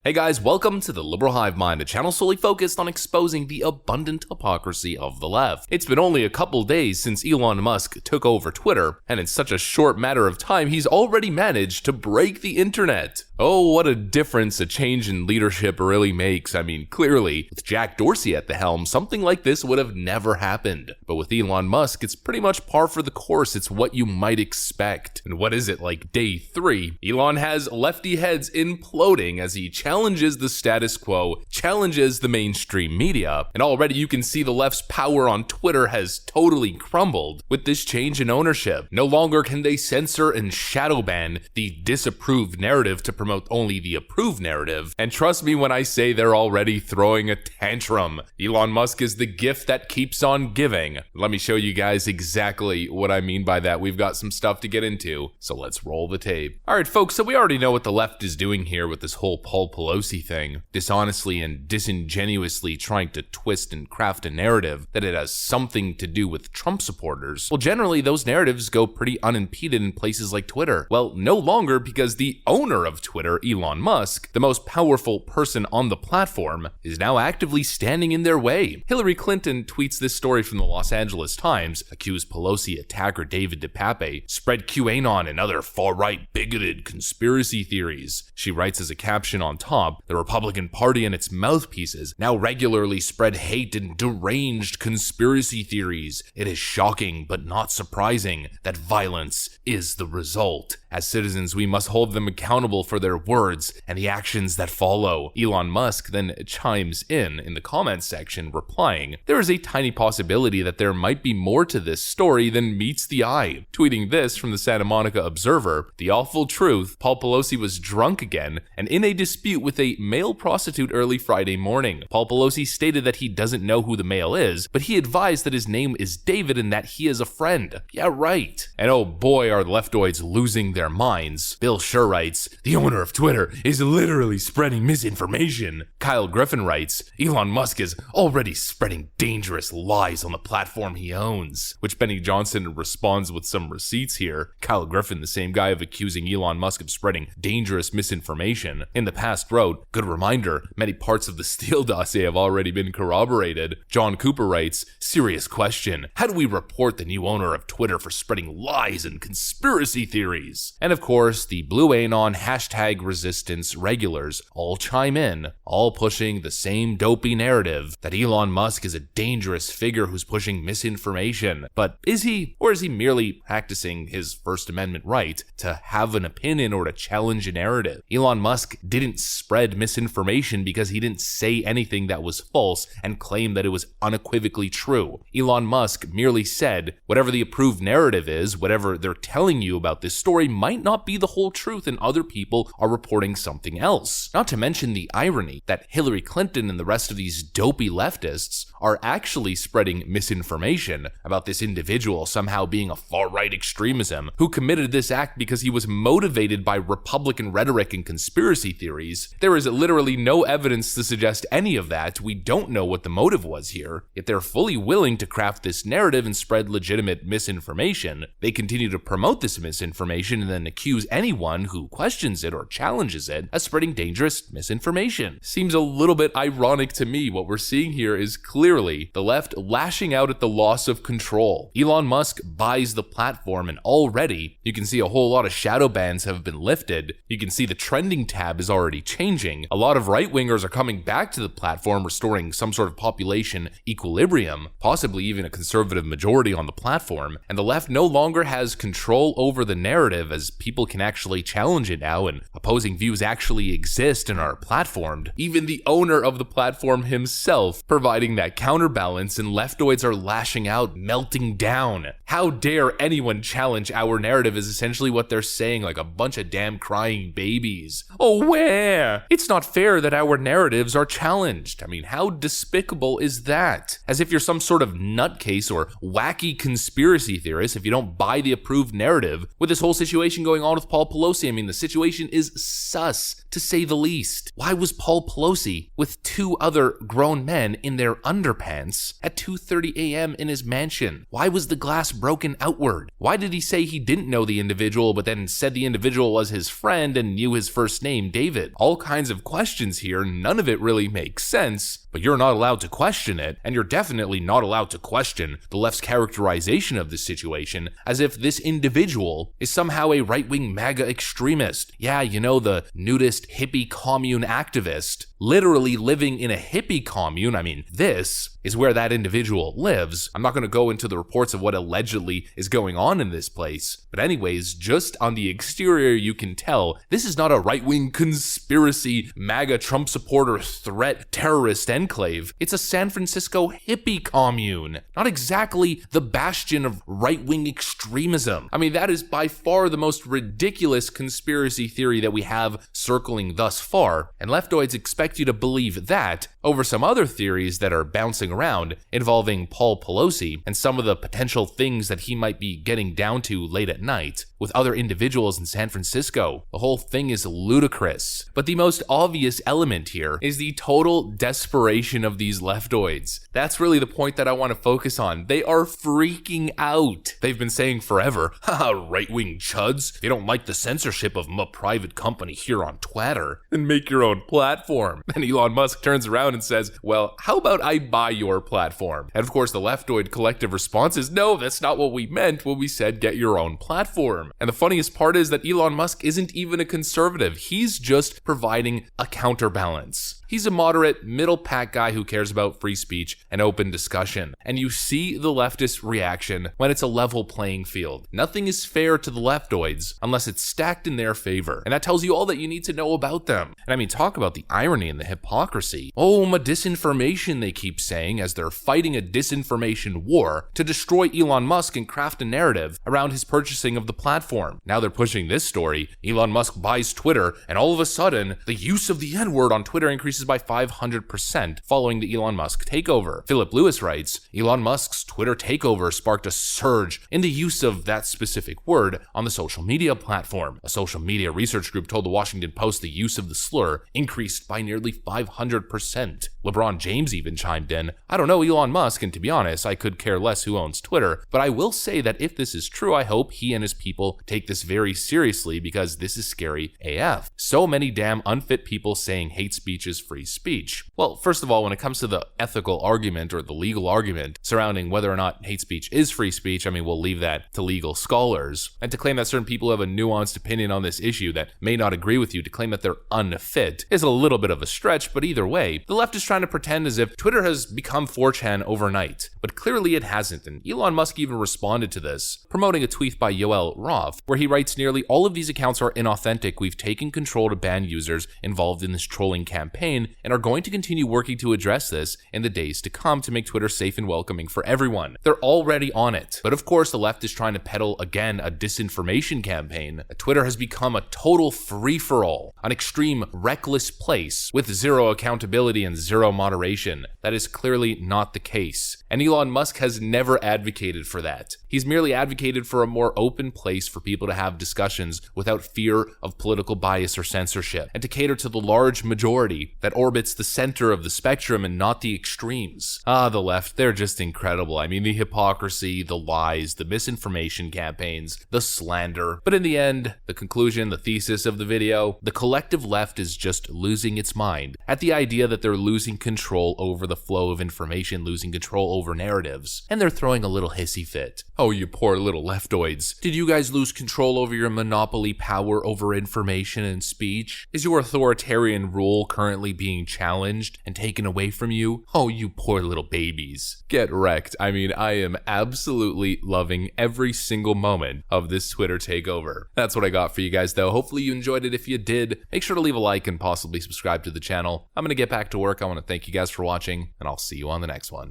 Hey guys, welcome to the Liberal Hive Mind, a channel solely focused on exposing the abundant hypocrisy of the left. It's been only a couple days since Elon Musk took over Twitter, and in such a short matter of time, he's already managed to break the internet. Oh, what a difference a change in leadership really makes. I mean, clearly, with Jack Dorsey at the helm, something like this would have never happened. But with Elon Musk, it's pretty much par for the course. It's what you might expect. And what is it, like day 3? Elon has lefty heads imploding as he challenges the status quo, challenges the mainstream media, and already you can see the left's power on Twitter has totally crumbled with this change in ownership. No longer can they censor and shadow ban the disapproved narrative to promote only the approved narrative. And trust me when I say they're already throwing a tantrum. Elon Musk is the gift that keeps on giving. Let me show you guys exactly what I mean by that. We've got some stuff to get into, so let's roll the tape. Alright folks, so we already know what the left is doing here with this whole Paul Pelosi thing, dishonestly and disingenuously trying to twist and craft a narrative that it has something to do with Trump supporters. Well, generally those narratives go pretty unimpeded in places like Twitter. Well, no longer, because the owner of Twitter, Elon Musk, the most powerful person on the platform, is now actively standing in their way. Hillary Clinton tweets this story from the Los Angeles Times, accused Pelosi attacker David DePape spread QAnon and other far-right bigoted conspiracy theories. She writes as a caption on top, the Republican Party and its mouthpieces now regularly spread hate and deranged conspiracy theories. It is shocking but not surprising that violence is the result. As citizens, we must hold them accountable for their words and the actions that follow. Elon Musk then chimes in the comments section, replying, there is a tiny possibility that there might be more to this story than meets the eye. Tweeting this from the Santa Monica Observer, the awful truth, Paul Pelosi was drunk again and in a dispute with a male prostitute early Friday morning. Paul Pelosi stated that he doesn't know who the male is, but he advised that his name is David and that he is a friend. Yeah, right. And oh boy, are leftoids losing their minds. Bill Schur writes, the owner of Twitter is literally spreading misinformation. Kyle Griffin writes, Elon Musk is already spreading dangerous lies on the platform he owns. Which Benny Johnson responds with some receipts here. Kyle Griffin, the same guy of accusing Elon Musk of spreading dangerous misinformation, in the past wrote, good reminder, many parts of the Steele dossier have already been corroborated. John Cooper writes, serious question, how do we report the new owner of Twitter for spreading lies and conspiracy theories? And of course, the Blue Anon hashtag resistance regulars all chime in, all pushing the same dopey narrative that Elon Musk is a dangerous figure who's pushing misinformation. But is he, or is he merely practicing his First Amendment right to have an opinion or to challenge a narrative? Elon Musk didn't spread misinformation because he didn't say anything that was false and claim that it was unequivocally true. Elon Musk merely said, whatever the approved narrative is, whatever they're telling you about this story might not be the whole truth and other people are reporting something else. Not to mention the irony that Hillary Clinton and the rest of these dopey leftists are actually spreading misinformation about this individual somehow being a far-right extremism who committed this act because he was motivated by Republican rhetoric and conspiracy theories. There is literally no evidence to suggest any of that. We don't know what the motive was here, yet they're fully willing to craft this narrative and spread legitimate misinformation. They continue to promote this misinformation and then accuse anyone who questions it or challenges it as spreading dangerous misinformation. Seems a little bit ironic to me. What we're seeing here is clearly the left lashing out at the loss of control. Elon Musk buys the platform and already you can see a whole lot of shadow bans have been lifted. You can see the trending tab is already changing. A lot of right-wingers are coming back to the platform, restoring some sort of population equilibrium, possibly even a conservative majority on the platform, and the left no longer has control over the narrative as people can actually challenge it now and opposing views actually exist and are platformed. Even the owner of the platform himself providing that counterbalance, and leftoids are lashing out, melting down. How dare anyone challenge our narrative is essentially what they're saying, like a bunch of damn crying babies. Oh, where? It's not fair that our narratives are challenged. I mean, how despicable is that? As if you're some sort of nutcase or wacky conspiracy theorist if you don't buy the approved narrative. With this whole situation going on with Paul Pelosi, I mean, the situation is sus, to say the least. Why was Paul Pelosi with 2 other grown men in their underpants at 2:30 a.m. in his mansion? Why was the glass broken outward? Why did he say he didn't know the individual, but then said the individual was his friend and knew his first name, David? All kinds of questions here. None of it really makes sense. But you're not allowed to question it, and you're definitely not allowed to question the left's characterization of this situation as if this individual is somehow a right-wing MAGA extremist. Yeah, you know, the nudist hippie commune activist, literally living in a hippie commune. I mean, this is where that individual lives. I'm not going to go into the reports of what allegedly is going on in this place, but anyways, just on the exterior you can tell this is not a right-wing conspiracy MAGA Trump supporter threat terrorist enclave. It's a San Francisco hippie commune, not exactly the bastion of right-wing extremism. I mean, that is by far the most ridiculous conspiracy theory that we have circling thus far, and leftoids expect you to believe that over some other theories that are bouncing around involving Paul Pelosi and some of the potential things that he might be getting down to late at night with other individuals in San Francisco. The whole thing is ludicrous. But the most obvious element here is the total desperation of these leftoids. That's really the point that I want to focus on. They are freaking out. They've been saying forever, haha, right-wing chuds, they don't like the censorship of my private company here on Twitter, then make your own platform. And Elon Musk turns around and says, well, how about I buy your platform? And of course, the leftoid collective response is, no, that's not what we meant when we said get your own platform. And the funniest part is that Elon Musk isn't even a conservative. He's just providing a counterbalance. He's a moderate, middle-pack guy who cares about free speech and open discussion. And you see the leftist reaction when it's a level playing field. Nothing is fair to the leftoids unless it's stacked in their favor. And that tells you all that you need to know about them. And I mean, talk about the irony and the hypocrisy. Oh, my disinformation, they keep saying, as they're fighting a disinformation war to destroy Elon Musk and craft a narrative around his purchasing of the platform. Now they're pushing this story. Elon Musk buys Twitter, and all of a sudden, the use of the N-word on Twitter increases by 500% following the Elon Musk takeover. Philip Lewis writes, Elon Musk's Twitter takeover sparked a surge in the use of that specific word on the social media platform. A social media research group told the Washington Post the use of the slur increased by nearly 500%. LeBron James even chimed in, I don't know Elon Musk, and to be honest, I could care less who owns Twitter, but I will say that if this is true, I hope he and his people take this very seriously because this is scary AF. So many damn unfit people saying hate speech is free speech. Well, first of all, when it comes to the ethical argument or the legal argument surrounding whether or not hate speech is free speech, I mean, we'll leave that to legal scholars. And to claim that certain people have a nuanced opinion on this issue that may not agree with you, to claim that they're unfit is a little bit of a stretch, but either way, the left is trying to pretend as if Twitter has become 4chan overnight. But clearly it hasn't, and Elon Musk even responded to this, promoting a tweet by Yoel Roth, where he writes, nearly all of these accounts are inauthentic. We've taken control to ban users involved in this trolling campaign and are going to continue working to address this in the days to come to make Twitter safe and welcoming for everyone. They're already on it. But of course, the left is trying to peddle, again, a disinformation campaign. Twitter has become a total free-for-all, an extreme, reckless place with zero accountability and zero moderation. That is clearly not the case. And Elon Musk has never advocated for that. He's merely advocated for a more open place for people to have discussions without fear of political bias or censorship, and to cater to the large majority that orbits the center of the spectrum and not the extremes. The left, they're just incredible. I mean, the hypocrisy, the lies, the misinformation campaigns, the slander. But in the end, the conclusion, the thesis of the video, the collective left is just losing its mind at the idea that they're losing control over the flow of information, losing control over narratives, and they're throwing a little hissy fit. Oh, you poor little leftoids. Did you guys lose control over your monopoly power over information and speech? Is your authoritarian rule currently being challenged and taken away from you? Oh, you poor little babies. Get wrecked. I mean, I am absolutely loving every single moment of this Twitter takeover. That's what I got for you guys, though. Hopefully you enjoyed it. If you did, make sure to leave a like and possibly subscribe to the channel. I'm going to get back to work. I want to thank you guys for watching, and I'll see you on the next one.